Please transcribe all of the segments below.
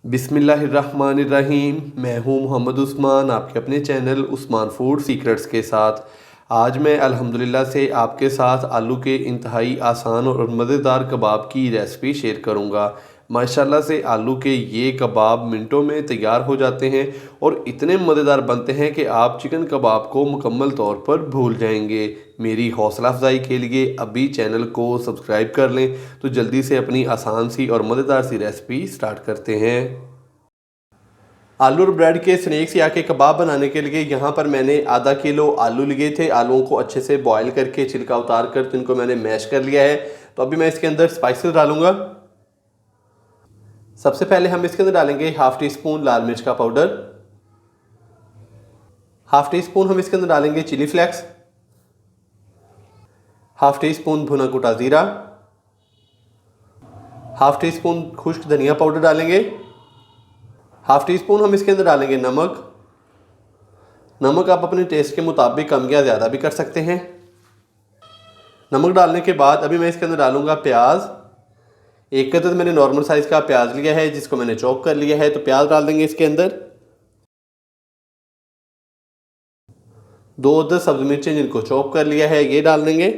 बिस्मिल्लाहिर्रहमानिर्रहीम। मैं हूं मोहम्मद उस्मान, आपके अपने चैनल उस्मान फूड सीक्रेट्स के साथ। आज मैं अल्हम्दुलिल्लाह से आपके साथ आलू के इंतहाई आसान और मज़ेदार कबाब की रेसिपी शेयर करूंगा। माशाल्लाह से आलू के ये कबाब मिनटों में तैयार हो जाते हैं और इतने मज़ेदार बनते हैं कि आप चिकन कबाब को मुकम्मल तौर पर भूल जाएंगे। मेरी हौसला अफजाई के लिए अभी चैनल को सब्सक्राइब कर लें। तो जल्दी से अपनी आसान सी और मज़ेदार सी रेसिपी स्टार्ट करते हैं। आलू और ब्रेड के स्नैक्स या के कबाब बनाने के लिए यहाँ पर मैंने आधा किलो आलू लिए थे। आलूओं को अच्छे से बॉईल करके छिलका उतार कर तो इनको मैंने मैश कर लिया है। तो अभी मैं इसके अंदर स्पाइसेस डालूंगा। सबसे पहले हम इसके अंदर डालेंगे हाफ टी स्पून लाल मिर्च का पाउडर, हाफ टी स्पून हम इसके अंदर डालेंगे chilli flakes, half teaspoon भुना कुटा जीरा, हाफ टी स्पून खुश्क धनिया पाउडर डालेंगे, हाफ टी स्पून हम इसके अंदर डालेंगे नमक। नमक आप अपने टेस्ट के मुताबिक कम या ज़्यादा भी कर सकते हैं। नमक डालने के बाद अभी मैं इसके अंदर डालूंगा प्याज। एक अदद मैंने नॉर्मल साइज़ का प्याज लिया है जिसको मैंने चॉप कर लिया है। तो प्याज डाल देंगे इसके अंदर। 2 अदद सब्ज़ मिर्चें जिनको चॉप कर लिया है ये डाल देंगे।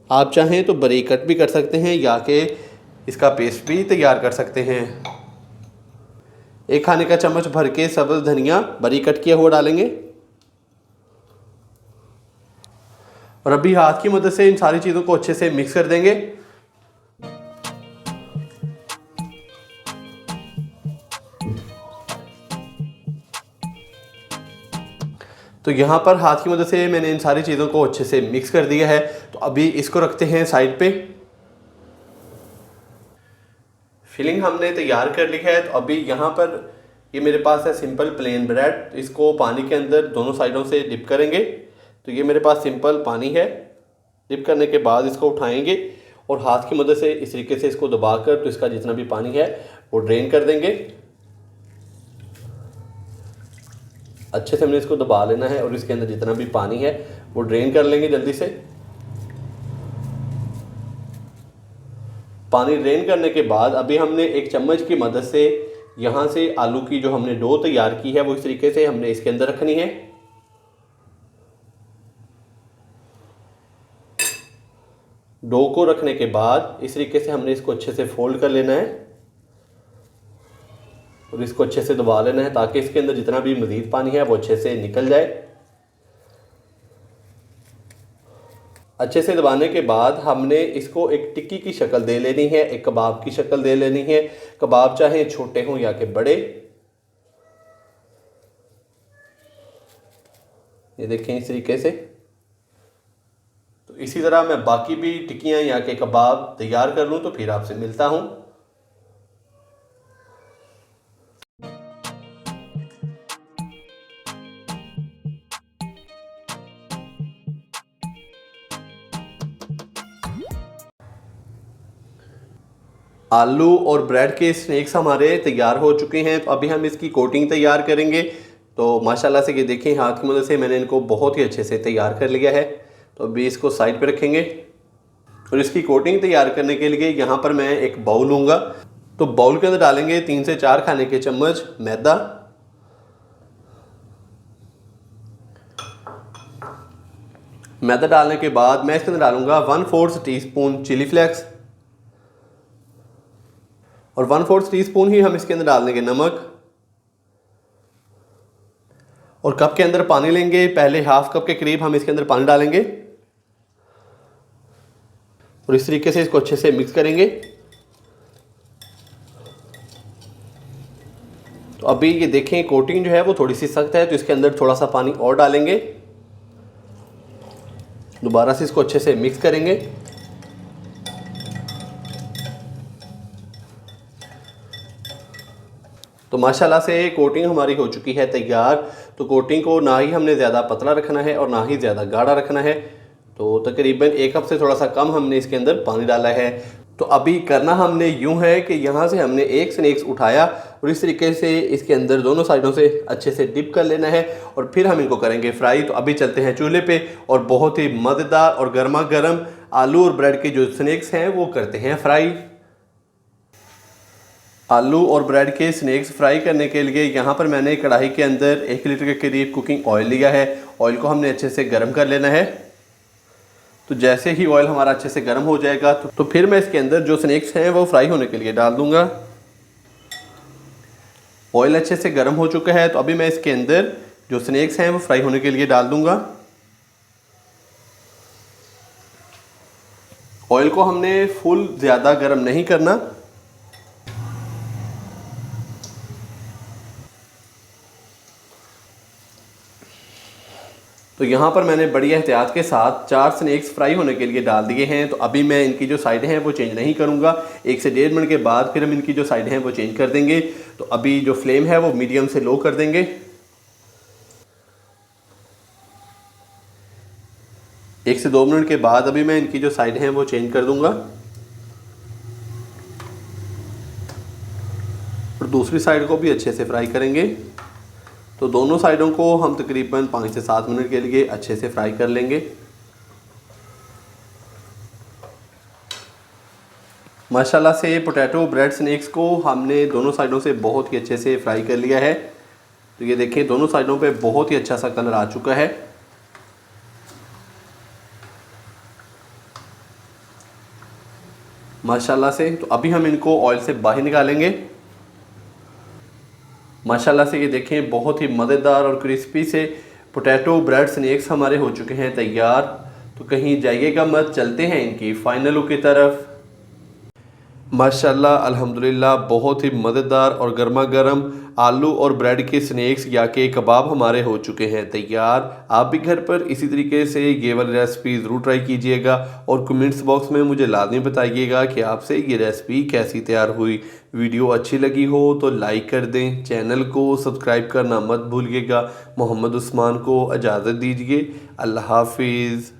आप चाहें तो बारीक कट भी कर सकते हैं या कि इसका पेस्ट भी तैयार कर सकते हैं। 1 खाने का चम्मच भर के सब्ज़ धनिया बारीक कट किया हुआ डालेंगे और अभी हाथ की मदद से इन सारी चीज़ों को अच्छे से मिक्स कर देंगे। तो यहाँ पर हाथ की मदद से मैंने इन सारी चीज़ों को अच्छे से मिक्स कर दिया है। तो अभी इसको रखते हैं साइड पे। फिलिंग हमने तैयार कर ली है। तो अभी यहाँ पर ये मेरे पास है सिंपल प्लेन ब्रेड। इसको पानी के अंदर दोनों साइडों से डिप करेंगे। तो ये मेरे पास सिंपल पानी है। डिप करने के बाद इसको उठाएंगे और हाथ की मदद से इस तरीके से इसको दबाकर तो इसका जितना भी पानी है वो ड्रेन कर देंगे। अच्छे से हमने इसको दबा लेना है और इसके अंदर जितना भी पानी है वो ड्रेन कर लेंगे जल्दी से। पानी ड्रेन करने के बाद अभी हमने एक चम्मच की मदद से यहाँ से आलू की जो हमने डो तैयार की है वो इस तरीके से हमने इसके अंदर रखनी है। डो को रखने के बाद इस तरीके से हमने इसको अच्छे से फोल्ड कर लेना है और इसको अच्छे से दबा लेना है ताकि इसके अंदर जितना भी मज़ीद पानी है वो अच्छे से निकल जाए। अच्छे से दबाने के बाद हमने इसको एक टिक्की की शक्ल दे लेनी है, एक कबाब की शक्ल दे लेनी है। कबाब चाहे छोटे हों या के बड़े। ये देखें इस तरीके से। तो इसी तरह मैं बाकी भी टिक्कियाँ या के कबाब तैयार कर लूँ तो फिर आपसे मिलता हूँ। आलू और ब्रेड के स्नैक्स हमारे तैयार हो चुके हैं। तो अभी हम इसकी कोटिंग तैयार करेंगे। तो माशाल्लाह से ये देखें हाथ की मदद से मैंने इनको बहुत ही अच्छे से तैयार कर लिया है। तो अभी इसको साइड पे रखेंगे और इसकी कोटिंग तैयार करने के लिए यहाँ पर मैं एक बाउल लूँगा। तो बाउल के अंदर डालेंगे 3 से 4 खाने के चम्मच मैदा। मैदा डालने के बाद मैं इसके अंदर डालूंगा 1/4 टीस्पून चिली फ्लेक्स और 1/4 टीस्पून ही हम इसके अंदर डाल देंगे नमक। और कप के अंदर पानी लेंगे। पहले हाफ कप के करीब हम इसके अंदर पानी डालेंगे और इस तरीके से इसको अच्छे से मिक्स करेंगे। तो अभी ये देखें कोटिंग जो है वो थोड़ी सी सख्त है तो इसके अंदर थोड़ा सा पानी और डालेंगे। दोबारा से इसको अच्छे से मिक्स करेंगे। तो माशाल्लाह से कोटिंग हमारी हो चुकी है तैयार। तो कोटिंग को ना ही हमने ज़्यादा पतला रखना है और ना ही ज़्यादा गाढ़ा रखना है। तो तकरीबन 1 कप से थोड़ा सा कम हमने इसके अंदर पानी डाला है। तो अभी करना हमने यूँ है कि यहाँ से हमने एक स्नैक्स उठाया और इस तरीके से इसके अंदर दोनों साइडों से अच्छे से डिप कर लेना है और फिर हम इनको करेंगे फ्राई। तो अभी चलते हैं चूल्हे पे और बहुत ही मज़ेदार और गर्मा गर्म आलू और ब्रेड के जो स्नैक्स हैं वो करते हैं फ्राई। आलू और ब्रेड के स्नैक्स फ्राई करने के लिए यहाँ पर मैंने कढ़ाई के अंदर 1 लीटर के करीब कुकिंग ऑयल लिया है। ऑयल को हमने अच्छे से गर्म कर लेना है। तो जैसे ही ऑयल हमारा अच्छे से गर्म हो जाएगा तो फिर मैं इसके अंदर जो स्नैक्स हैं वो फ्राई होने के लिए डाल दूंगा। ऑयल अच्छे से गर्म हो चुका है, तो अभी मैं इसके अंदर जो स्नैक्स हैं वो फ्राई होने के लिए डाल दूंगा। ऑयल को हमने फुल ज़्यादा गर्म नहीं करना। तो यहाँ पर मैंने बड़ी एहतियात के साथ 4 स्नैक्स फ्राई होने के लिए डाल दिए हैं। तो अभी मैं इनकी जो साइड हैं वो चेंज नहीं करूँगा। 1 से 1.5 मिनट के बाद फिर हम इनकी जो साइड हैं वो चेंज कर देंगे। तो अभी जो फ्लेम है वो मीडियम से लो कर देंगे। 1 से 2 मिनट के बाद अभी मैं इनकी जो साइड हैं वो चेंज कर दूँगा और दूसरी साइड को भी अच्छे से फ्राई करेंगे। तो दोनों साइडों को हम तकरीबन 5 से 7 मिनट के लिए अच्छे से फ्राई कर लेंगे। माशाल्लाह से पोटैटो ब्रेड स्नैक्स को हमने दोनों साइडों से बहुत ही अच्छे से फ्राई कर लिया है। तो ये देखें, दोनों साइडों पे बहुत ही अच्छा सा कलर आ चुका है। माशाल्लाह से। तो अभी हम इनको ऑयल से बाहर निकालेंगे। माशाल्लाह से ये देखें, बहुत ही मज़ेदार और क्रिस्पी से पोटैटो ब्रेड स्नैक्स हमारे हो चुके हैं तैयार। तो कहीं जाइएगा मत, चलते हैं इनकी फाइनल लुक की तरफ। माशाल्लाह अल्हम्दुलिल्लाह, बहुत ही मज़ेदार और गर्मा गर्म आलू और ब्रेड के स्नैक्स या के कबाब हमारे हो चुके हैं तैयार। आप भी घर पर इसी तरीके से ये वाली रेसिपी ज़रूर ट्राई कीजिएगा और कमेंट्स बॉक्स में मुझे लाजमी बताइएगा कि आपसे ये रेसिपी कैसी तैयार हुई। वीडियो अच्छी लगी हो तो लाइक कर दें, चैनल को सब्सक्राइब करना मत भूलिएगा। मोहम्मद उस्मान को इजाज़त दीजिए। अल्लाह हाफिज़।